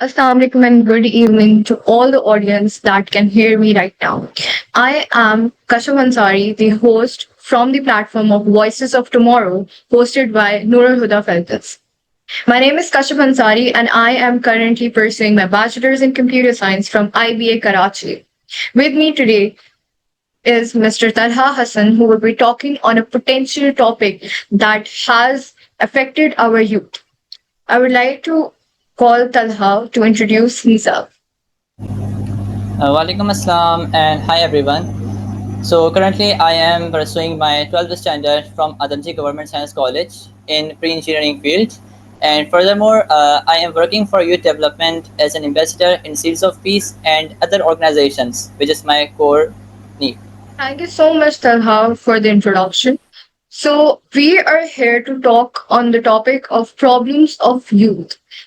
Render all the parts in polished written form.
Assalamu alaikum and good evening to all the audience that can hear me right now. I am Kasham Ansari, the host from the platform of Voices of Tomorrow, hosted by Nurul Huda Feltes. My name is Kasham Ansari and I am currently pursuing my bachelor's in computer science from IBA Karachi. With me today is Mr. Talha Hassan, who will be talking on a potential topic that has affected our youth. I would like to call Talha to introduce himself. Walaikum Assalam and hi everyone. So currently I am pursuing my 12th standard from Adamji Government Science College in pre-engineering field, and furthermore I am working for youth development as an ambassador in Seeds of Peace and other organizations, which is my core need. Thank you so much, Talha, for the introduction. So, we are here to talk on the topic of problems of youth.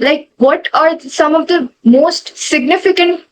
like what are some of the most significant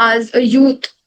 as a youth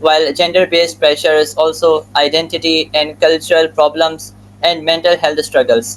while gender based pressures, also identity and cultural problems and mental health struggles.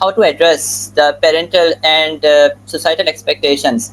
how to address the parental and societal expectations,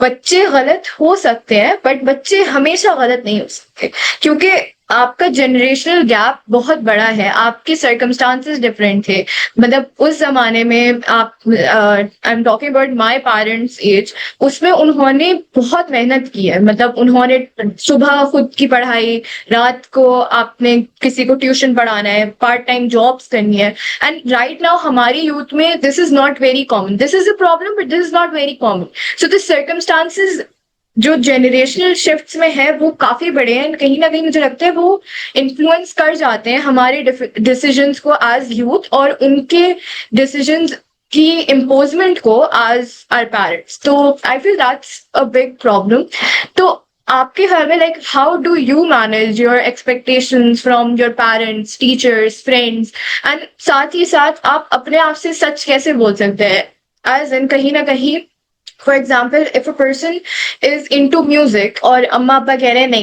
بچے غلط ہو سکتے ہیں but بچے ہمیشہ غلط نہیں ہو سکتے، کیونکہ آپ کا جنریشنل گیپ بہت بڑا ہے، آپ کے سرکمسٹانسز ڈفرینٹ تھے. مطلب اس زمانے میں آپ I am talking about my parents age, اس میں انہوں نے بہت محنت کی ہے. مطلب انہوں نے صبح خود کی پڑھائی، رات کو آپ نے کسی کو ٹیوشن پڑھانا ہے، پارٹ ٹائم جابس کرنی ہے. اینڈ رائٹ ناؤ ہماری یوتھ میں this is not very common. This is a problem but this is not very common. So this circumstances جو جنریشنل شفٹس میں ہے وہ کافی بڑے ہیں، کہیں نہ کہیں مجھے لگتا ہے وہ انفلوئنس کر جاتے ہیں ہمارے ڈیسیجنس کو ایز یوتھ، اور ان کے ڈیسیجنس کی امپوزمنٹ کو ایز آر پیرنٹس. تو I feel that's a big problem. تو آپ کے خیال میں like how do you manage your expectations from your parents, teachers, friends, and ساتھ ہی ساتھ آپ اپنے آپ سے سچ کیسے بول سکتے ہیں؟ ایز ان کہیں نہ کہیں for example if a person is into music اور اما ابا کہہ رہے ہیں نہیں،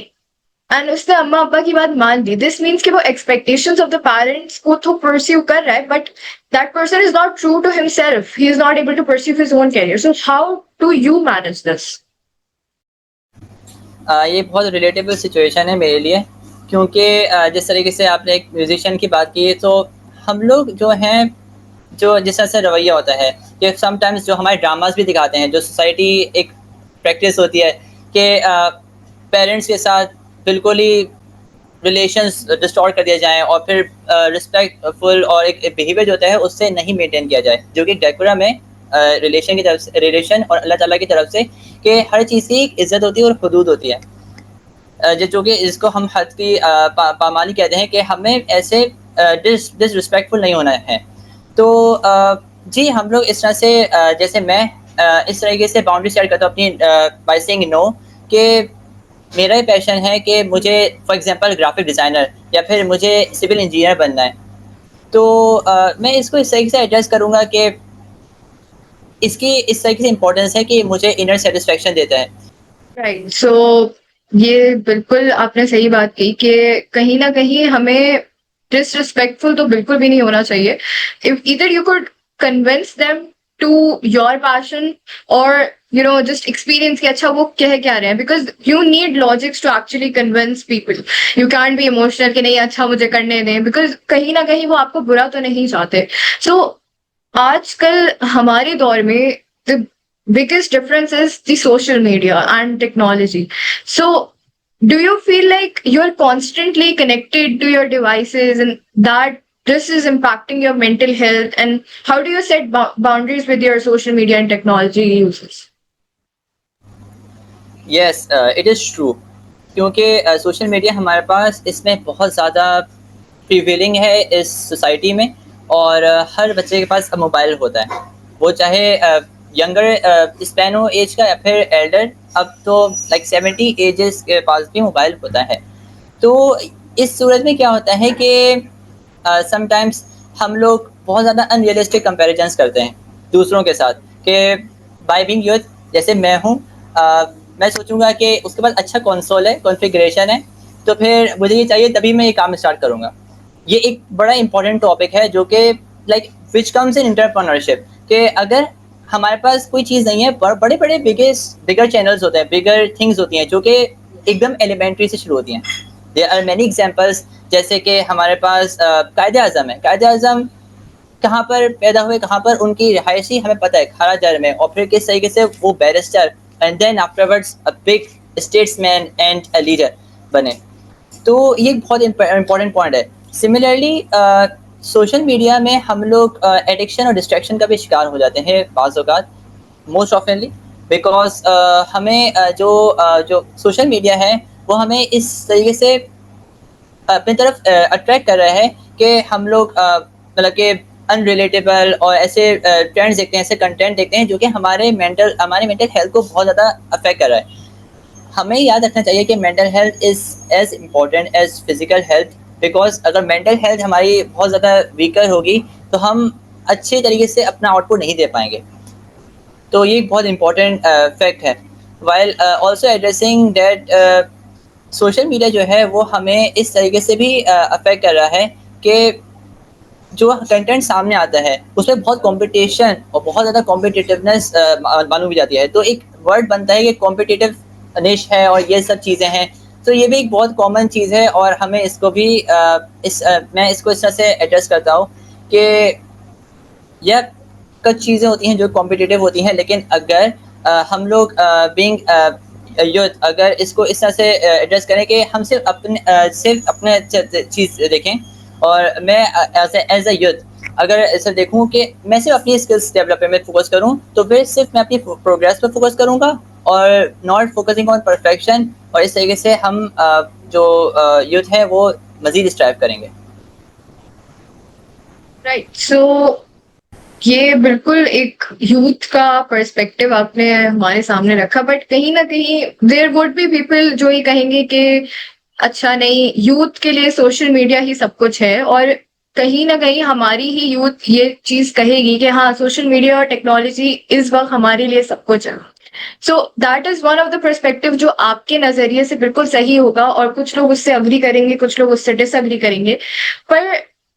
اینڈ اس نے اما ابا کی بات مان لی، دس مینس کہ وہ ایکسپیکٹیشنز آف دا پیرنٹس کو تو پرسیو کر رہا ہے but that person is not true to himself, he is not able to perceive his own career. So how do you manage this? یہ بہت ریلیٹیبل سچویشن ہے میرے لیے، کیونکہ جس طریقے سے آپ نے ایک میوزیشین کی بات کی، تو ہم لوگ جو ہیں، جو جس طرح سے رویہ ہوتا ہے کہ سم ٹائمز جو ہمارے ڈراماز بھی دکھاتے ہیں، جو سوسائٹی ایک پریکٹس ہوتی ہے کہ پیرنٹس کے ساتھ بالکل ہی ریلیشنس ڈسٹارٹ کر دیا جائیں، اور پھر رسپیکٹ فل اور ایک بیہیویئر جو ہوتا ہے اس سے نہیں مینٹین کیا جائے، جو کہ ڈیکورم ہے ریلیشن کی طرف سے، ریلیشن اور اللہ تعالیٰ کی طرف سے، کہ ہر چیز کی ایک عزت ہوتی ہے اور حدود ہوتی ہے، جو کہ اس کو ہم حد کی پامالی کہتے ہیں، کہ ہمیں ایسے ڈس رسپیکٹفل نہیں ہونا ہے. تو جی ہم لوگ اس طرح سے جیسے میں اس طریقے سے باؤنڈری سیٹ کرتا ہوں اپنی بائی سینگ نو، کہ میرا یہ پیشن ہے کہ مجھے فار ایگزامپل گرافک ڈیزائنر یا پھر مجھے سول انجینئر بننا ہے، تو میں اس کو اس طریقے سے ایڈریس کروں گا کہ اس کی اس طریقے سے امپورٹنس ہے کہ مجھے انر سیٹسفیکشن دیتا ہے. رائٹ. سو یہ بالکل آپ نے صحیح بات کی کہ کہیں نہ کہیں ہمیں ڈس رسپیکٹفل تو بالکل بھی نہیں ہونا چاہیے. Either you could convince them to your passion اور یو نو جسٹ ایکسپیرینس کہ اچھا وہ کہہ کیا رہے ہیں، because you need logics to actually convince people. You can't be emotional کہ نہیں اچھا مجھے کرنے دیں، بیکاز کہیں نہ کہیں وہ آپ کو برا تو نہیں چاہتے. سو آج کل ہمارے دور میں the biggest difference is the social media and technology. So do you feel like you're constantly connected to your devices and that this is impacting your mental health, and how do you set boundaries with your social media and technology uses? Yes it is true, کیونکہ social media ہمارے پاس اس میں بہت زیادہ prevailing ہے اس society میں، اور ہر بچے کے پاس اب موبائل ہوتا ہے، وہ چاہے ینگر اسپین ہو ایج کا یا پھر ایلڈر، اب تو لائک 70 ایجز کے پاس بھی موبائل ہوتا ہے. تو اس صورت میں کیا ہوتا ہے کہ سم ٹائمس ہم لوگ بہت زیادہ ان ریئلسٹک کمپیریزنس کرتے ہیں دوسروں کے ساتھ، کہ بائی بینگ یوتھ جیسے میں ہوں، میں سوچوں گا کہ اس کے بعد اچھا کنسول ہے، کانفیگریشن ہے، تو پھر مجھے یہ چاہیے تبھی میں یہ کام اسٹارٹ کروں گا. یہ ایک بڑا امپورٹنٹ ٹاپک ہے جو کہ like which comes in entrepreneurship, کہ اگر ہمارے پاس کوئی چیز نہیں ہے، بڑے بڑے بگر چینلز ہوتے ہیں، بگر تھنگز ہوتی ہیں جو کہ ایک دم ایلیمنٹری سے شروع ہوتی ہیں. دیر آر مینی ایگزامپلس، جیسے کہ ہمارے پاس قائد اعظم ہے. قائد اعظم کہاں پر پیدا ہوئے، کہاں پر ان کی رہائشی ہمیں پتہ ہے، کھارا جر میں، اور پھر کس طریقے سے وہ barrister and then afterwards a big statesman and a leader بنے. تو یہ بہت امپورٹنٹ پوائنٹ ہے. سملرلی سوشل میڈیا میں ہم لوگ ایڈکشن اور ڈسٹریکشن کا بھی شکار ہو جاتے ہیں بعض اوقات، موسٹ آفنلی، بیکاز ہمیں جو سوشل میڈیا ہے وہ ہمیں اس طریقے سے اپنی طرف اٹریکٹ کر رہا ہے کہ ہم لوگ مطلب کہ ان ریلیٹیبل اور ایسے ٹرینڈس دیکھتے ہیں، ایسے کنٹینٹ دیکھتے ہیں جو کہ ہمارے مینٹل ہیلتھ کو بہت زیادہ افیکٹ کر رہا ہے. ہمیں یاد رکھنا چاہیے کہ mental health is as important as physical health, because اگر مینٹل ہیلتھ ہماری بہت زیادہ ویکر ہوگی تو ہم اچھے طریقے سے اپنا آؤٹ پٹ نہیں دے پائیں گے. تو یہ بہت امپورٹنٹ فیکٹ ہے. While also addressing that social media جو ہے وہ ہمیں اس طریقے سے بھی افیکٹ کر رہا ہے کہ جو کنٹینٹ سامنے آتا ہے اس میں بہت کمپٹیشن اور بہت زیادہ کمپٹیٹیونیس معلوم ہو جاتی ہے. تو ایک ورڈ بنتا ہے کہ کمپٹیٹیو نش ہے اور یہ سب چیزیں ہیں. تو یہ بھی ایک بہت کامن چیز ہے اور ہمیں اس کو بھی میں اس کو اس طرح سے ایڈریس کرتا ہوں کہ یہ کچھ چیزیں ہوتی ہیں جو کمپٹیٹیو ہوتی ہیں, لیکن اگر ہم لوگ بینگ یوتھ اگر اس کو اس طرح سے ایڈریس کریں کہ ہم صرف اپنے چیز دیکھیں, اور میں ایز اے یوتھ اگر ایسا دیکھوں کہ میں صرف اپنی اسکلس ڈیولپمنٹ میں فوکس کروں تو پھر صرف میں اپنی پروگریس پہ فوکس کروں گا اور ناٹ فوکسنگ آن پرفیکشن, اور اس طریقے سے ہم جو یوتھ ہے وہ مزید اسٹرائیو کریں گے. رائٹ. سو یہ بالکل ایک یوتھ کا پرسپیکٹو آپ نے ہمارے سامنے رکھا, بٹ کہیں نہ کہیں دیر وڈ بی پیپل جو یہ کہیں گے کہ اچھا نہیں, یوتھ کے لیے سوشل میڈیا ہی سب کچھ ہے, اور کہیں نہ کہیں ہماری ہی یوتھ یہ چیز کہے گی کہ ہاں سوشل میڈیا اور ٹیکنالوجی اس وقت ہمارے لیے سب کچھ ہے. So that is one of the perspective جو آپ کے نظریے سے بالکل صحیح ہوگا, اور کچھ لوگ اس سے اگری کریں گے, کچھ لوگ اس سے ڈس اگری کریں گے, پر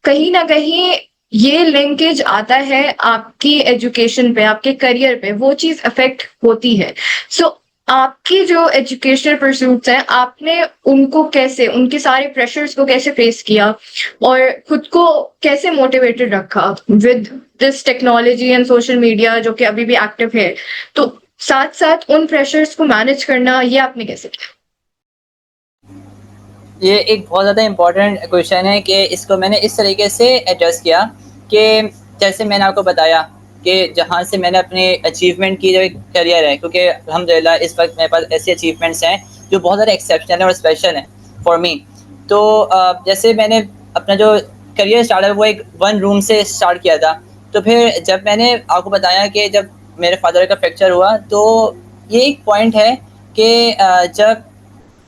کہیں نہ کہیں یہ لنکیج آتا ہے آپ کی ایجوکیشن پہ, آپ کے کریئر پہ, وہ چیز افیکٹ ہوتی ہے. سو آپ کی جو ایجوکیشنل پرسوٹس ہیں, آپ نے ان کو کیسے, ان کے سارے پریشرز کو کیسے فیس کیا اور خود کو کیسے موٹیویٹڈ رکھا with this technology and social media جو کہ ابھی بھی ایکٹیو ہے, تو ساتھ ساتھ ان پریشرز کو مینج کرنا یہ آپ نے کیسے کیا؟ یہ ایک بہت زیادہ امپورٹنٹ کویشچن ہے کہ اس کو میں نے اس طریقے سے ایڈریس کیا کہ جیسے میں نے آپ کو بتایا کہ جہاں سے میں نے اپنی اچیومنٹ کی جو ایک کیریئر ہے, کیونکہ الحمدللہ اس وقت میرے پاس ایسی اچیومنٹس ہیں جو بہت زیادہ ایکسیپشنل ہیں اور اسپیشل ہیں فار می. تو جیسے میں نے اپنا جو کریئر اسٹارٹ ہے وہ ایک ون روم سے اسٹارٹ کیا تھا. تو پھر جب میں نے آپ کو بتایا کہ جب میرے فادر کا فریکچر ہوا تو یہ ایک پوائنٹ ہے کہ جب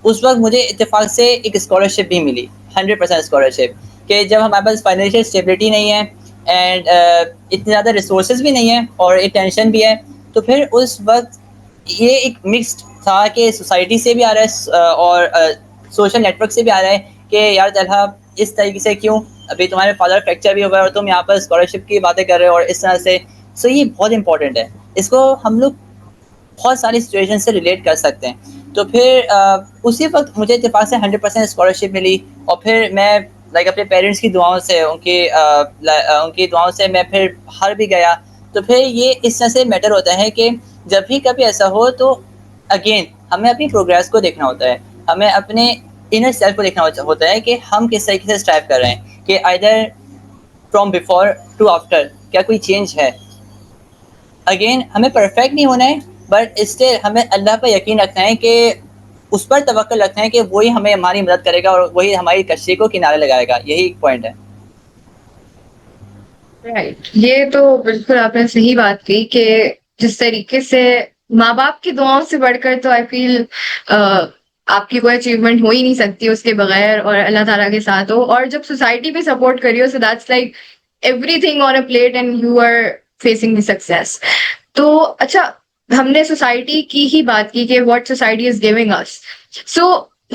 اس وقت مجھے اتفاق سے ایک اسکالرشپ بھی ملی, 100% اسکالرشپ, کہ جب ہمارے پاس فائنینشیل اسٹیبلٹی نہیں ہے اینڈ اتنے زیادہ ریسورسز بھی نہیں ہیں اور ایک ٹینشن بھی ہے, تو پھر اس وقت یہ ایک مکسڈ تھا کہ سوسائٹی سے بھی آ رہا ہے اور سوشل نیٹ ورک سے بھی آ رہا ہے کہ یار طلحہ اس طریقے سے کیوں, ابھی تمہارے فادر فریکچر بھی ہو گیا اور تم یہاں پر اسکالرشپ کی باتیں کر رہے ہو اور اس طرح سے. سو یہ بہت امپورٹنٹ ہے, اس کو ہم لوگ بہت ساری سچویشن سے ریلیٹ کر سکتے ہیں. تو پھر اسی وقت مجھے اتفاق سے 100% اسکالرشپ ملی, اور پھر میں اپنے پیرنٹس کی دعاؤں سے, ان کی دعاؤں سے میں پھر باہر بھی گیا. تو پھر یہ اس طرح سے میٹر ہوتا ہے کہ جب بھی کبھی ایسا ہو تو اگین ہمیں اپنی پروگریس کو دیکھنا ہوتا ہے, ہمیں اپنے انر سیلف کو دیکھنا ہوتا ہے کہ ہم کس طریقے سے اسٹرائیو کر رہے ہیں, کہ either from before to after کیا کوئی چینج ہے. اگین ہمیں پرفیکٹ نہیں ہونا ہے, بٹ اس سے ہمیں اللہ پر یقین رکھنا ہے کہ اس پر توقع رکھنا ہے کہ وہی ہمیں ہماری مدد کرے گا اور وہی ہماری کشتی کو کنارے لگائے گا. یہی ایک پوائنٹ ہے. رائٹ, یہ تو بالکل آپ نے صحیح بات کی کہ جس طریقے سے ماں باپ کی دعاؤں سے بڑھ کر تو آئی فیل آپ کی کوئی اچیومنٹ ہو ہی نہیں سکتی اس کے بغیر, اور اللہ تعالیٰ کے ساتھ ہو, اور جب سوسائٹی بھی سپورٹ کری ہو, so that's like everything on a plate and you are facing the success. تو اچھا, ہم نے سوسائٹی کی ہی بات کی کہ what society is giving us, so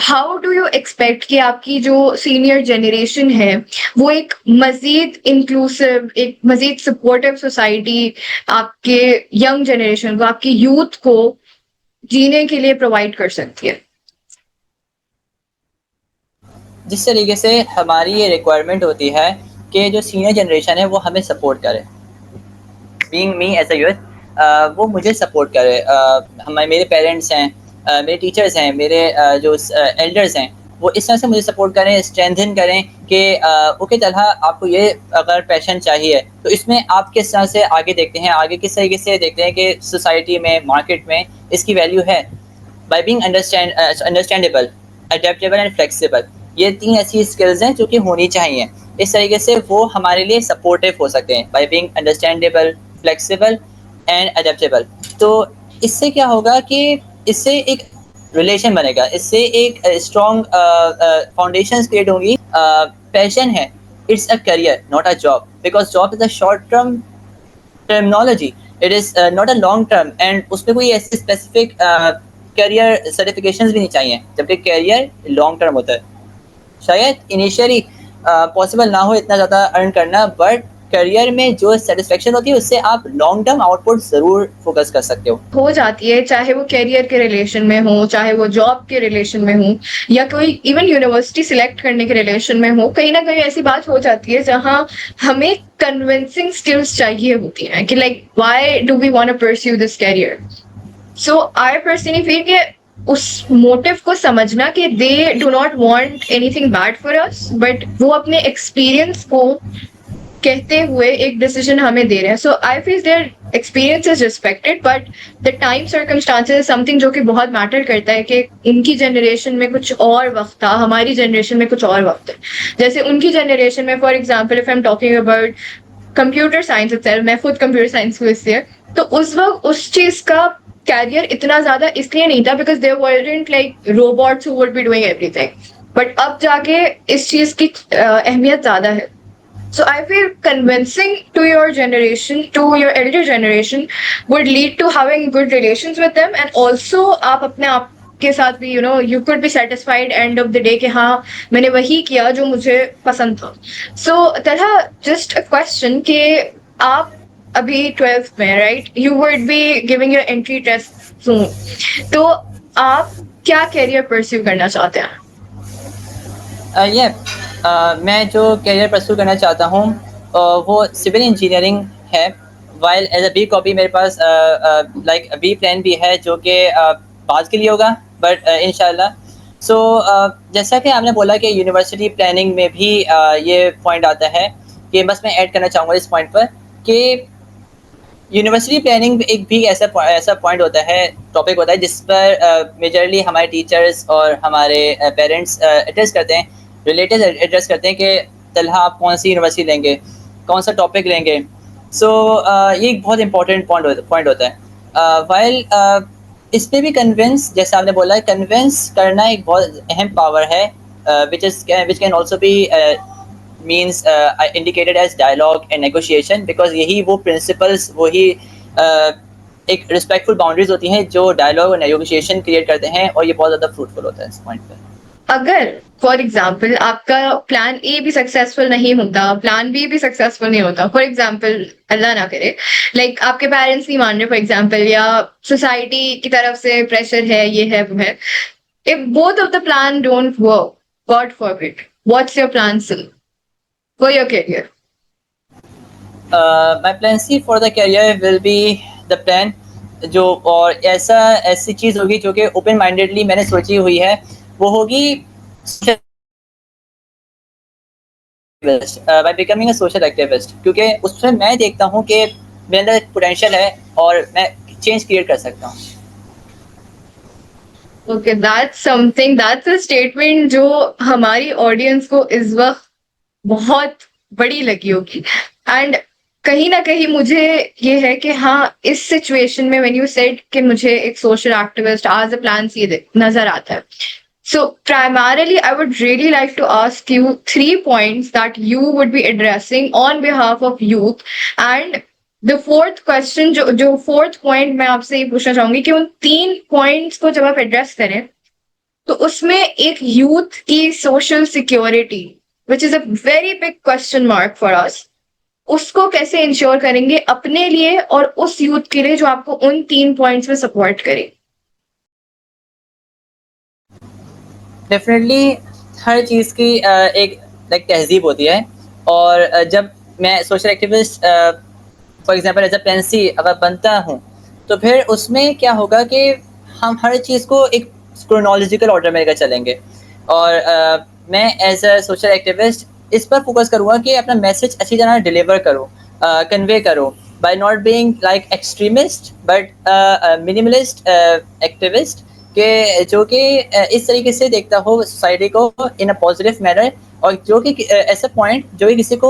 how do you expect کہ آپ کی جو سینئر جنریشن ہے وہ ایک مزید انکلوسو, ایک مزید سپورٹیو سوسائٹی آپ کے ینگ جنریشن کو, آپ کی یوتھ کو جینے کے لیے پرووائڈ کر سکتی ہے؟ جس طریقے سے ہماری یہ ریکوائرمنٹ ہوتی ہے کہ جو سینئر جنریشن ہے وہ ہمیں سپورٹ کرے, being me as a youth وہ مجھے سپورٹ کرے. میرے پیرنٹس ہیں, میرے ٹیچرس ہیں, میرے جو ایلڈرس ہیں, وہ اس طرح سے مجھے سپورٹ کریں, اسٹرینتھن کریں کہ اوکے طلحہ آپ کو یہ اگر پیشن چاہیے تو اس میں آپ کس طرح سے آگے دیکھتے ہیں, آگے کس طریقے سے دیکھتے ہیں کہ سوسائٹی میں, مارکیٹ میں اس کی ویلیو ہے. By being understandable, adaptable and flexible, یہ 3 ایسی اسکلز ہیں جو کہ ہونی چاہیے. اس طریقے سے وہ ہمارے لیے سپورٹیو ہو سکتے ہیں, by being understandable, flexible and adaptable. تو اس سے کیا ہوگا کہ اس سے ایک ریلیشن بنے گا, اس سے ایک اسٹرانگ فاؤنڈیشنز کریٹ ہوں گی. پیشن ہے, it's a career not a job, because job is a short term terminology, it is not a long term, and اس میں کوئی ایسی اسپیسیفک کیریئر سرٹیفکیشنز بھی نہیں چاہیے, جبکہ کیریئر لانگ ٹرم ہوتا ہے. شاید انیشیلی پاسبل نہ ہو اتنا زیادہ ارن کرنا, بٹ کریئر میں جو سیٹسفیکشن ہوتی ہے اس سے آپ لانگ ٹرم آؤٹ پٹ ضرور فوکس کر سکتے ہو جاتی ہے، چاہے وہ کیریئر کے ریلیشن میں ہو، چاہے وہ جاب کے ریلیشن میں ہو، یا کوئی ایون یونیورسٹی سلیکٹ کرنے کے ریلیشن میں ہو. کہیں نہ کہیں ایسی بات ہو جاتی ہے جہاں ہمیں کنونسنگ اسکلس چاہیے ہوتی ہیں کہ like why do we want to perceive this career. So I personally feel کہ اس موٹو کو سمجھنا کہ they do not want anything bad for us, but وہ اپنے ایکسپیرئنس کو کہتے ہوئے ایک ڈیسیزن ہمیں دے رہے ہیں. So I feel their experience is respected, but the time circumstances something جو کہ بہت میٹر کرتا ہے کہ ان کی جنریشن میں کچھ اور وقت تھا، ہماری جنریشن میں کچھ اور وقت ہے. جیسے ان کی جنریشن میں for example if I am talking about computer science itself, میں خود کمپیوٹر سائنس ہوئی سے، تو اس وقت اس چیز کا کیریئر اتنا زیادہ اس لیے نہیں تھا because they weren't like robots who would be doing everything. But اب جا کے اس چیز کی اہمیت زیادہ ہے. So I feel convincing to your generation, to your elder generation, would lead to having good relations with them, and also آپ اپنے آپ کے ساتھ بھی you could be satisfied end of the day کہ ہاں میں نے وہی کیا جو مجھے پسند تھا. So Talha just a question کہ آپ ابھی 12th میں right, you would be giving your entry test soon. تو آپ کیا کیریئر پرسیو کرنا چاہتے ہیں؟ میں جو کیریئر پرسو کرنا چاہتا ہوں وہ سول انجینئرنگ ہے. While as a B copy میرے پاس لائک بی پلان بھی ہے جو کہ بعد کے لیے ہوگا بٹ انشاءاللہ. سو جیسا کہ آپ نے بولا کہ یونیورسٹی پلاننگ میں بھی یہ پوائنٹ آتا ہے کہ بس میں ایڈ کرنا چاہوں گا اس پوائنٹ پر کہ یونیورسٹی پلاننگ ایک بھی ایسا پوائنٹ ہوتا ہے، ٹاپک ہوتا ہے جس پر میجرلی ہمارے ٹیچرس اور ہمارے پیرنٹس ایڈریس کرتے ہیں، ریلیٹیوز ایڈریس کرتے ہیں کہ طلحہ آپ کون سی یونیورسٹی لیں گے، کون سا ٹاپک لیں گے. سو یہ ایک بہت امپورٹنٹ پوائنٹ ہوتا ہے. وائل اس پہ بھی کنونس، جیسے آپ نے بولا ہے، کنونس کرنا ایک بہت اہم پاور ہے which can also be means indicated as dialogue and negotiation, because یہی وہ پرنسپلس، وہی ایک رسپیکٹفل باؤنڈریز ہوتی ہیں جو ڈائلاگ اور نیگوشیشن کریٹ کرتے ہیں، اور یہ بہت زیادہ فروٹفل ہوتا ہے اس پوائنٹ پہ. اگر فار ایگزامپل آپ کا پلان اے بھی سکسیزفل نہیں ہوتا، پلان بی بھی سکسیزفل نہیں ہوتا، فار ایگزامپل اللہ نہ کرے لائک آپ کے پیرنٹس نہیں مان رہے فار ایگزامپل، یا سوسائٹی کی طرف سے پریشر ہے، یہ ہے وہ ہے، if both of the plan don't work, God forbid, what's your plan C for your career? My plan C for the career will be the plan جو اور ایسی چیز ہوگی جو کہ اوپن مائنڈیڈلی میں نے سوچی ہوئی ہے، وہ ہوگی by becoming a social activist، کیونکہ اس میں میں دیکھتا ہوں کہ میرے اندر ایک پوٹینشیل ہے اور میں چینج کریٹ کر سکتا ہوں. Okay, that's something, that's a statement جو ہماری آڈینس کو اس وقت بہت بڑی لگی ہوگی. اینڈ کہیں نہ کہیں مجھے یہ ہے کہ ہاں اس سچویشن میں when you said کہ مجھے ایک social activist as a plan C نظر آتا ہے. So primarily I would really like to ask you 3 points that you would be addressing on behalf of youth. And the fourth question, جو fourth point میں آپ سے یہ پوچھنا چاہوں گی کہ ان 3 points کو جب آپ ایڈریس کریں تو اس میں ایک یوتھ کی social security which is a very big question mark for us، اس کو کیسے انشور کریں گے اپنے لیے اور اس یوتھ کے لیے جو آپ کو ان 3 points میں سپورٹ کرے؟ ڈیفینیٹلی ہر چیز کی ایک لائک تہذیب ہوتی ہے، اور جب میں social activist for example as a plan C اگر بنتا ہوں تو پھر اس میں کیا ہوگا کہ ہم ہر چیز کو ایک کرونالوجیکل آرڈر میں لے کر چلیں گے، اور میں ایز اے سوشل ایکٹیوسٹ اس پر فوکس کروں گا کہ اپنا میسج اچھی طرح ڈلیور کروں، کنوے کروں، by not being like extremist but منیملسٹ activist, کہ جو کہ اس طریقے سے دیکھتا ہو سوسائٹی کو ان اے پازیٹیو مینر، اور جو کہ ایسا پوائنٹ جو کہ کسی کو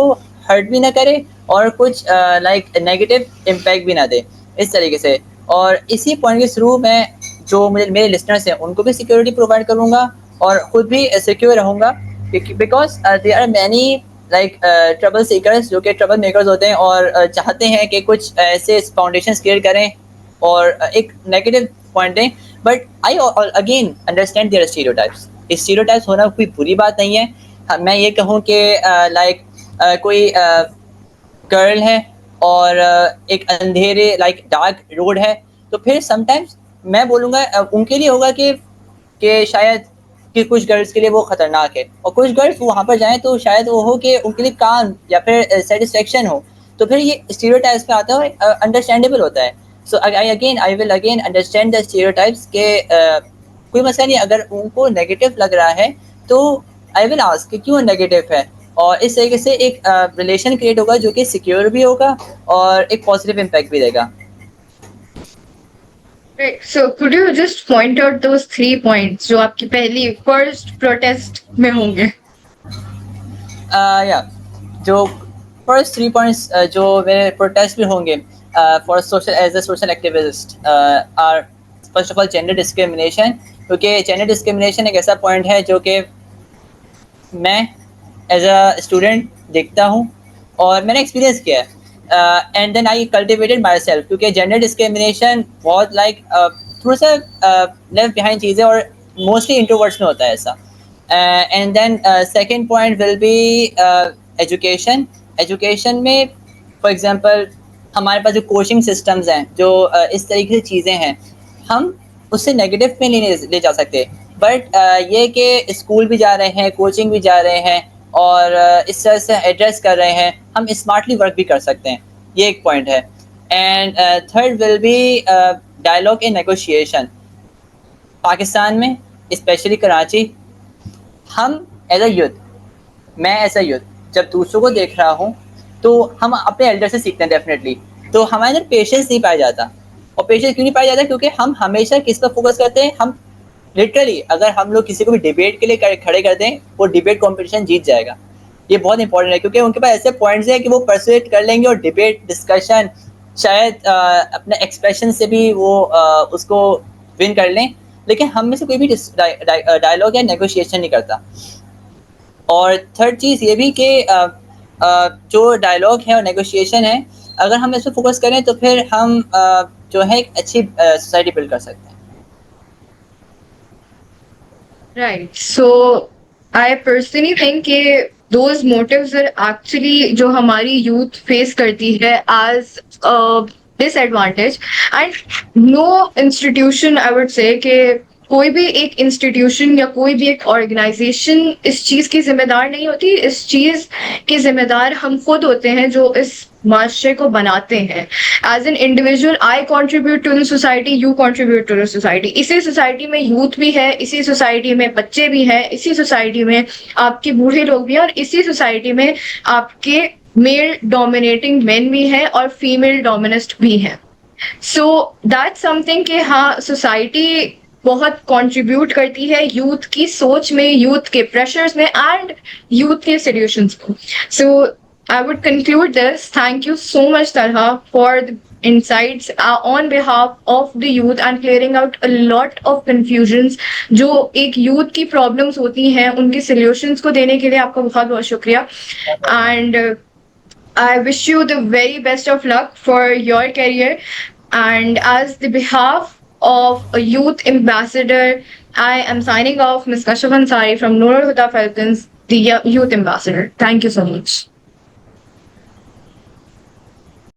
ہرٹ بھی نہ کرے اور کچھ لائک نیگیٹو امپیکٹ بھی نہ دے اس طریقے سے. اور اسی پوائنٹ کے تھرو میں جو میرے لسنرس ہیں ان کو بھی سیکورٹی پرووائڈ کروں گا اور خود بھی سیکیور رہوں گا، because there are many like trouble seekers جو کہ ٹربل میکرز ہوتے ہیں اور چاہتے ہیں کہ کچھ ایسے فاؤنڈیشنز کریٹ کریں اور ایک نیگیٹو پوائنٹ دیں. But I again understand their stereotypes. Stereotypes ہونا کوئی بری بات نہیں ہے. میں یہ کہوں کہ لائک کوئی کرل ہے اور ایک اندھیرے لائک ڈارک روڈ ہے, تو پھر سم ٹائمس میں بولوں گا ان کے لیے ہوگا کہ شاید کہ کچھ گرلس کے لیے وہ خطرناک ہے, اور کچھ گرلس وہاں پر جائیں تو شاید وہ ہو کہ ان کے لیے کام یا پھر سیٹسفیکشن ہو. تو پھر یہ اسٹیریوٹائپس پہ آتا ہے, انڈرسٹینڈیبل ہوتا ہے. So I will again understand the stereotypes کہ کوئی مسئلہ نہیں, اگر ان کو نیگیٹو لگ رہا ہے تو آئی ول آسک کہ کیوں نیگیٹو ہے, اور اس طریقے سے ایک ریلیشن کریٹ ہوگا جو کہ سیکیور بھی ہوگا اور ایک پازیٹیو امپیکٹ بھی دے گا. Right. So could you just point out those 3 points جو آپ کی پہلی فرسٹ پروٹیسٹ میں ہوں گے؟ یا جو فرسٹ 3 پوائنٹس جو میرے پروٹیسٹ میں ہوں گے for social as a social activist are first of all gender discrimination, کیونکہ جینڈر ڈسکریمنیشن ایک ایسا پوائنٹ ہے جو کہ میں ایز اے اسٹوڈنٹ دیکھتا ہوں اور میں نے ایکسپیرینس کیا ہے, and then I cultivated myself, کیونکہ جینڈر ڈسکریمنیشن بہت لائک تھوڑا سا لیفٹ بہائنڈ چیز ہے اور موسٹلی انٹروورٹس میں ہوتا ہے ایسا. And then second point will be education. Education میں فار ایگزامپل ہمارے پاس جو کوچنگ سسٹمز ہیں, جو اس طریقے سے چیزیں ہیں, ہم اس سے نیگیٹو میں نہیں لے جا سکتے, بٹ یہ کہ اسکول بھی جا رہے ہیں, کوچنگ بھی جا رہے ہیں, اور اس طرح سے ایڈریس کر رہے ہیں, ہم اسمارٹلی ورک بھی کر سکتے ہیں, یہ ایک پوائنٹ ہے. And third will be dialogue and negotiation. Pakistan میں اسپیشلی کراچی, ہم ایز اے یوتھ, میں ایز اے یوتھ جب دوسروں کو دیکھ رہا ہوں تو ہم اپنے ایلڈر سے سیکھتے ہیں ڈیفینیٹلی, تو ہمارے اندر پیشنس نہیں پایا جاتا. اور پیشنس کیوں نہیں پایا جاتا؟ کیونکہ ہم ہمیشہ کس پر فوکس کرتے ہیں, ہم لٹرلی اگر ہم لوگ کسی کو بھی ڈیبیٹ کے لیے کھڑے کر دیں وہ ڈیبیٹ کمپٹیشن جیت جائے گا. یہ بہت امپورٹنٹ ہے کیونکہ ان کے پاس ایسے پوائنٹس ہیں کہ وہ پرسویٹ کر لیں گے, اور ڈیبیٹ ڈسکشن شاید اپنے ایکسپریشن سے بھی وہ اس کو ون کر لیں, لیکن ہم میں سے کوئی بھی ڈائلاگ یا نیگوشیشن نہیں کرتا. اور تھرڈ چیز یہ بھی کہ جو ڈائلاگ ہے اور نیگوشیشن ہے, اگر ہم اس پہ فوکس کریں تو پھر ہم جو ہے ایک اچھی سوسائٹی بلڈ کر سکتے ہیں. Right. So I personally think کہ those motives are actually جو ہماری youth face کرتی ہے as a disadvantage, and no institution I would say کہ کوئی بھی ایک انسٹیٹیوشن یا کوئی بھی ایک آرگنائزیشن اس چیز کی ذمہ دار نہیں ہوتی. اس چیز کے ذمہ دار ہم خود ہوتے ہیں جو اس معاشرے کو بناتے ہیں. As an individual I contribute to the society, you contribute to the society. اسی سوسائٹی میں یوتھ بھی ہے, اسی سوسائٹی میں بچے بھی ہیں, اسی سوسائٹی میں آپ کے بوڑھے لوگ بھی ہیں, اور اسی سوسائٹی میں آپ کے میل ڈومینیٹنگ مین بھی ہیں اور فیمیل ڈومینسٹ بھی ہیں. سو دیٹ سم تھنگ کہ ہاں سوسائٹی بہت کنٹریبیوٹ کرتی ہے یوتھ کی سوچ میں, یوتھ کے پریشرز میں, اینڈ یوتھ کے سولوشنس کو. سو I would conclude this. Thank you so much, Talha, for the insights on behalf of the youth and clearing out a lot of confusions. جو ایک youth کی problems ہوتی ہیں ان کی solutions کو دینے کے لیے آپ کا بہت بہت شکریہ. And I wish you the very best of luck for your career. And as the behalf of a youth ambassador, I am signing off, Ms. Kashaf Ansari from Nur al Huda Falcons, the youth ambassador. Thank you so much.